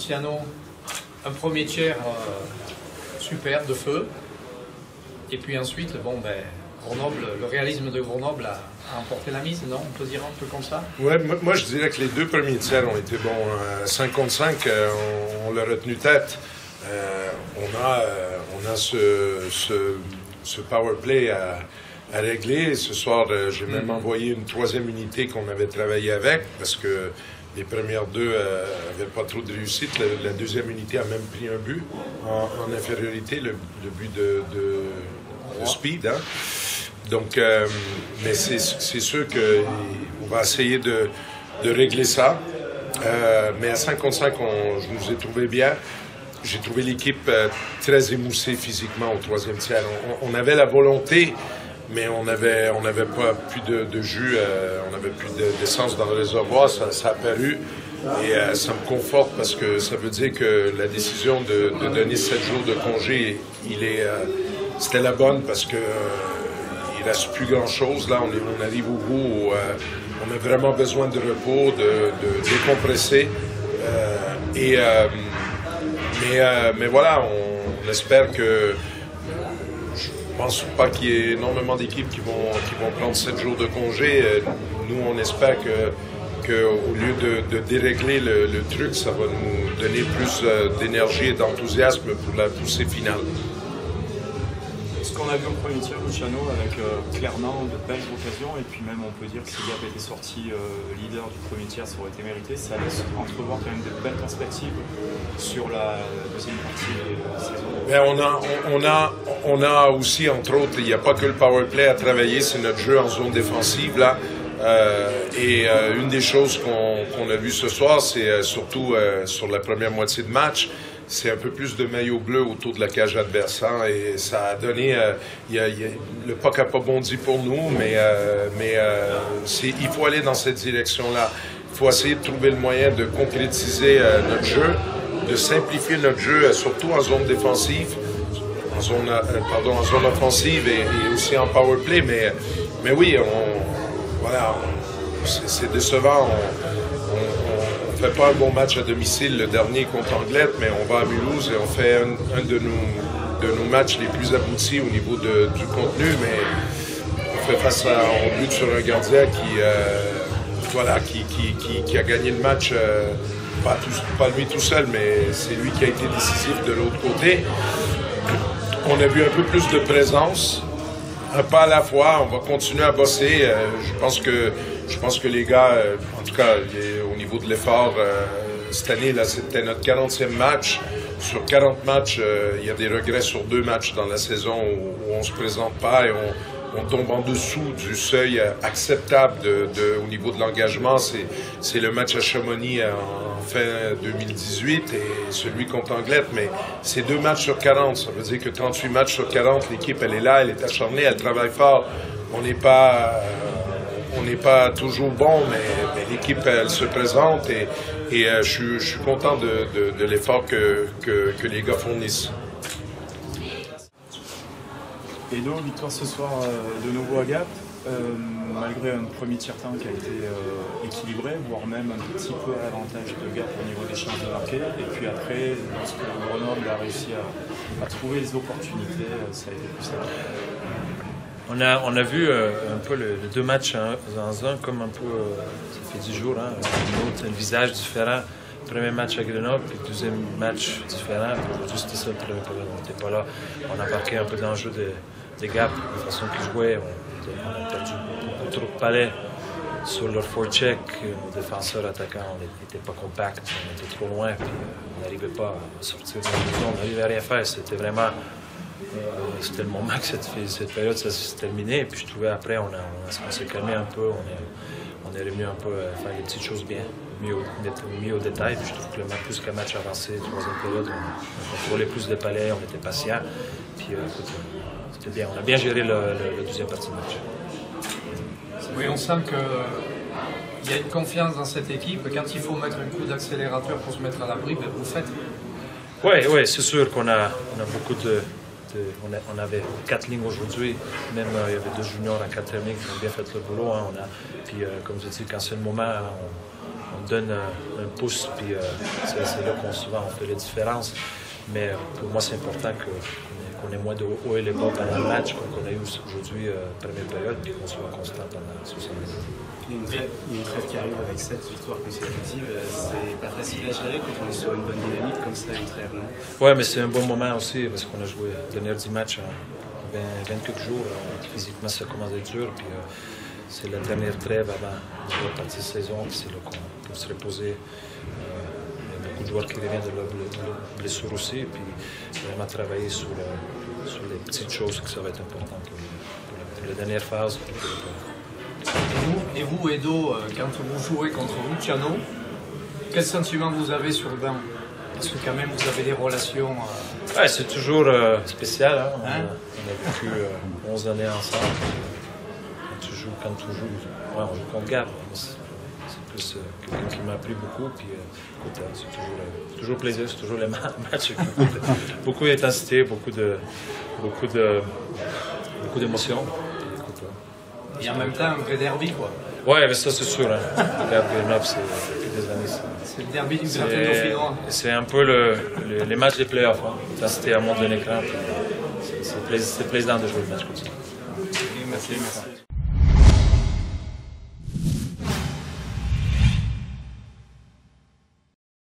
Luciano, un premier tiers super, de feu. Et puis ensuite, bon, ben, Grenoble, le réalisme de Grenoble a emporté la mise, non? On peut dire un peu comme ça? Ouais, moi je dirais que les deux premiers tiers ont été bons. 5 contre 5, on l'a retenu tête. On a ce power play à régler. Ce soir, j'ai même envoyé une troisième unité qu'on avait travaillé avec parce que les premières deux n'avaient pas trop de réussite. La deuxième unité a même pris un but en infériorité, le but de speed. Hein? Donc, mais c'est sûr qu'on va essayer de régler ça. Mais à 5 contre 5, je nous ai trouvé bien. J'ai trouvé l'équipe très émoussée physiquement au troisième tiers. On avait la volonté, mais on n'avait pas plus de jus, on n'avait plus d'essence dans le réservoir. Ça a apparu et ça me conforte parce que ça veut dire que la décision de donner 7 jours de congé, c'était la bonne parce que il reste plus grand-chose. Là, on arrive au bout où on a vraiment besoin de repos, de décompresser. Mais voilà, on espère que... Je pense pas qu'il y ait énormément d'équipes qui vont prendre 7 jours de congé. Nous, on espère que au lieu de dérégler le truc, ça va nous donner plus d'énergie et d'enthousiasme pour la poussée finale. Ce qu'on a vu au premier tir, Luciano, avec clairement de belles occasions, et puis même on peut dire que si Gap était sorti leader du premier tir, ça aurait été mérité. Ça laisse entrevoir quand même de belles perspectives sur la deuxième partie de la saison. Ben on a aussi, entre autres, il n'y a pas que le power play à travailler, c'est notre jeu en zone défensive là. Une des choses qu'on a vu ce soir, c'est surtout sur la première moitié de match, c'est un peu plus de maillot bleu autour de la cage adversaire et ça a donné... le puck n'a pas bondi pour nous, mais il faut aller dans cette direction-là. Il faut essayer de trouver le moyen de concrétiser notre jeu, de simplifier notre jeu, surtout en zone défensive, en zone offensive et aussi en power play. Mais oui, voilà, c'est décevant. On ne fait pas un bon match à domicile, le dernier contre Anglette, mais on va à Mulhouse et on fait un de nos matchs les plus aboutis au niveau du contenu, mais on fait face au but sur un gardien qui a gagné le match, pas lui tout seul, mais c'est lui qui a été décisif de l'autre côté. On a vu un peu plus de présence, un pas à la fois, on va continuer à bosser. Je pense que les gars, en tout cas au niveau de l'effort, cette année, là, c'était notre 40e match. Sur 40 matchs, il y a des regrets sur 2 matchs dans la saison où on ne se présente pas et on tombe en dessous du seuil acceptable au niveau de l'engagement. C'est le match à Chamonix en fin 2018 et celui contre Anglette. Mais c'est 2 matchs sur 40. Ça veut dire que 38 matchs sur 40, l'équipe, elle est là, elle est acharnée, elle travaille fort. On n'est pas toujours bon, mais l'équipe, elle se présente et je suis content de l'effort que les gars fournissent. Edo, victoire ce soir de nouveau à Gap, malgré un premier tiers-temps qui a été équilibré, voire même un petit peu à l'avantage de Gap au niveau des chances de marquer. Et puis après, lorsque Grenoble a réussi à trouver les opportunités, ça a été plus simple. On a vu un peu les 2 matchs dans un comme un peu, ça fait 10 jours, hein, un visage différent. Premier match à Grenoble, puis deuxième match différent. Aujourd'hui, c'était ça le problème. On n'était pas là. On a marqué un peu d'enjeu des gaps, de façon qu'ils jouaient. On a perdu beaucoup trop de palais sur leur forecheck. Nos défenseurs attaquants, on n'était pas compacts, on était trop loin, puis on n'arrivait pas à sortir de la maison. On n'arrivait à rien faire. C'était vraiment... c'était le moment que cette période, ça s'est terminé. Et puis je trouvais après, on s'est calmé un peu. On est revenu un peu à faire les petites choses bien, mis au détail. Puis je trouve que plus qu'un match avancé, troisième période, on contrôlait plus de palais, on était patient. Puis écoute, c'était bien. On a bien géré le deuxième partie de match. Oui, on sent qu'il y a une confiance dans cette équipe. Quand il faut mettre un coup d'accélérateur pour se mettre à l'abri, ben vous faites. Oui, c'est sûr qu'on a beaucoup de... On avait 4 lignes aujourd'hui, même il y avait 2 juniors en 4e ligne qui ont bien fait le boulot. Hein, puis comme je dis, quand c'est le moment, on donne un pouce, puis c'est là qu'on souvent on fait la différence. Mais pour moi, c'est important qu'on ait moins de haut et les bas pendant le match, qu'on a eu aujourd'hui, première période, puis qu'on soit constant pendant 60 minutes. Il y a une trêve qui arrive avec 7 victoires consécutives. C'est pas facile à gérer quand on est sur une bonne dynamique comme ça, une trêve, non? Oui, mais c'est un bon moment aussi parce qu'on a joué les derniers 10 matchs en 24 jours. Physiquement, ça commence à être dur. Puis c'est la dernière trêve avant la partie de saison. Puis c'est là qu'on peut se reposer. Il y a beaucoup de joueurs qui reviennent de leur blessure aussi. Puis vraiment travailler sur les petites choses que ça va être important pour la dernière phase. Et vous, Edo, quand vous jouez contre Luciano, quel sentiment vous avez sur le banc? Parce que quand même, vous avez des relations... Ouais, c'est toujours spécial. Hein? On a vécu 11 années ensemble. Quand tu joues, on joue contre Gab. C'est plus quelqu'un qui m'a appris beaucoup. Puis, écoute, c'est toujours plaisir, c'est toujours les matchs. Beaucoup d'intensité, beaucoup d'émotions. Et en même temps, un vrai derby, quoi. Ouais, mais ça, c'est sûr. Hein. Gab, c'est depuis des années. C'est le derby du Gratin dauphinois. C'est un peu les matchs des playoffs. Hein. L'intensité à monter d'un écran. C'est plaisant de jouer le match comme ça. Merci.